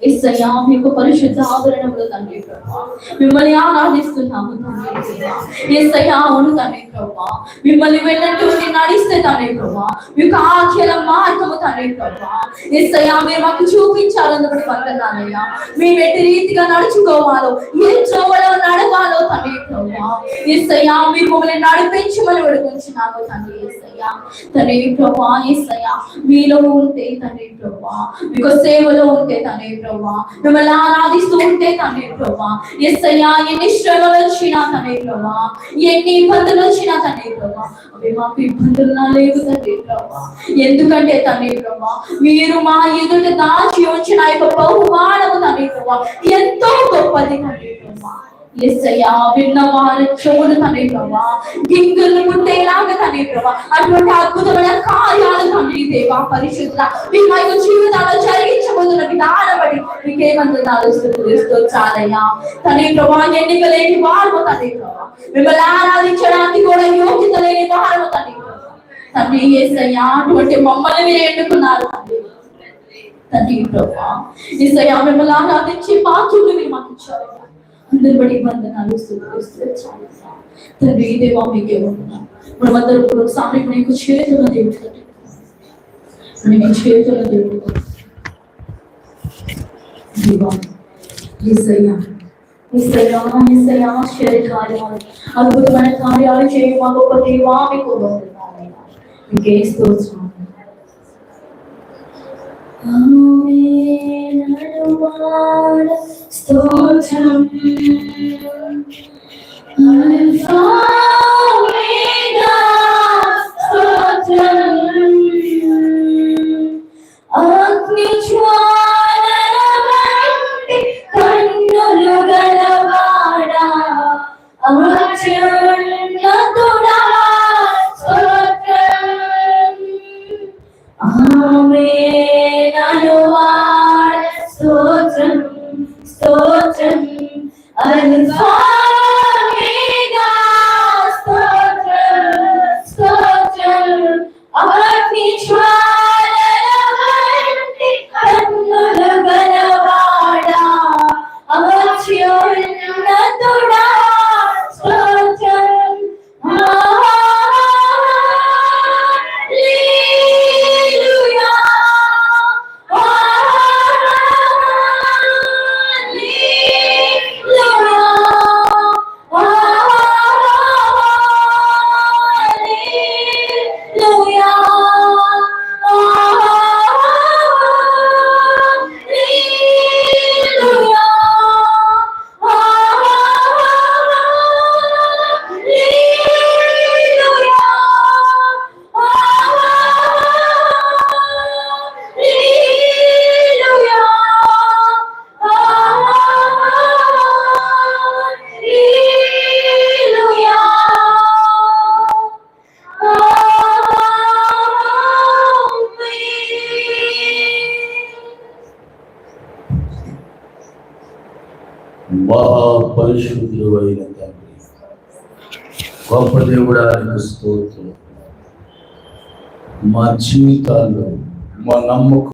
యేసయ్యా మీకు పరిశుద్ధ ఆభరణములు తండ్రి ప్రభువా, మిమ్మల్ని ఆరాధిస్తున్నాము తండ్రి. యేసయ్యా అవును తండ్రి ప్రభువా, మిమ్మల్ని వెళ్ళినటువంటి నడిస్తే తండ్రి ప్రభువా, మీకు ఆఖ్యల మార్గము తండ్రి ప్రభువా. యేసయ్యా మీరు మాకు చూపించాలని బట్టి వందనాలయ్యా. మేము ఎట్టి రీతిగా నడుచుకోవాలో, ఏ త్రోవలో నడవాలో తండ్రి ప్రభువా. యేసయ్యా మీరు మమ్మల్ని నడిపించమని వేడుకుంటున్నాము తండ్రి. యేసయ్యా తండ్రి ప్రభువా, యేసయ్యా మీలో ఉంటే తండ్రి ప్రభువా, మీకు సేవలో ఉంటే తండ్రి ప్రభువా, మిమ్మల్ని ఆరాధిస్తూ ఉంటే తండ్రి ప్రభువా. యేసయ్యా ఎన్ని శ్రమలు వచ్చినా తండ్రి ప్రభువా, ఎన్ని ఇబ్బందులు వచ్చినా తండ్రి ప్రభువా, అవి మాకు ఇబ్బందులు లేవు తండ్రి ప్రభువా. ఎందుకంటే తండ్రి ప్రభువా, మీరు మా ఎదుట దాచి ఉంచిన యొక్క బహుమానము తండ్రి ప్రభువా ఎంతో గొప్పది తండ్రి ప్రభువా. యేసయ్యా విన్నవారి చెవులు తండ్రి ప్రభువా గింగులు పుట్టేలాగా తండ్రి ప్రభువా అటువంటి అద్భుతమైన కార్యాలు తండ్రి దేవా పరిశుద్ధ మీ యొక్క జీవితాల్లో జరిగించబోతున్న విధానం బట్టి మీకే వందనాలు స్తుతించాలయ్యా తండ్రి ప్రభువా. ఎన్నిక లేని వారు తండ్రి ప్రభువా, మిమ్మల్ని ఆరాధించడానికి కూడా యోగ్యత లేని వారు తండ్రి తండ్రి. యేసయ్యా అటువంటి మమ్మల్ని మీరు ఎన్నుకున్నారు తండ్రి తండ్రి ప్రభువా. యేసయ్యా మిమ్మల్ని ఆరాధించి బాధ్యులు మీరు మాకు ఇచ్చారు. అందరి బడి వందనాలు స్తుతించాలి తండ్రి దేవా. మీకే వందనాలు. మనమందరం ఇప్పుడు సామెకు నీకు చేతుల దేవుడు తండ్రి, నీకు చేతుల దేవుడు దేవా. యేసయ్యా యేసయ్యా యేసయ్యా ఆశ్చర్య కార్యాలు అద్భుతమైన కార్యాలు చేయ మా గొప్ప దేవా మీకు వందనాలు. మీకే స్తోత్రం. స్తోత్రం అగ్ని జ్వాలల వంటి కన్నులు గలవాడా అత్యున్నతుడా స్తోత్రం. ఆమేన్ అనువాడ స్తోత్రం స్తోత్రం అల్ఫా ఒమేగా స్తోత్రం స్తోత్రం. అగ్ని జ్వాలల వంటి కన్నులు గలవాడా అత్యున్నతుడా స్తోత్రం. హల్లెలూయా మహాపరిశుద్ధుడు అయిన తండ్రి, గొప్ప దేవుడా నీకు స్తోత్రం. మా జీవితాల్లో మా నమ్మకం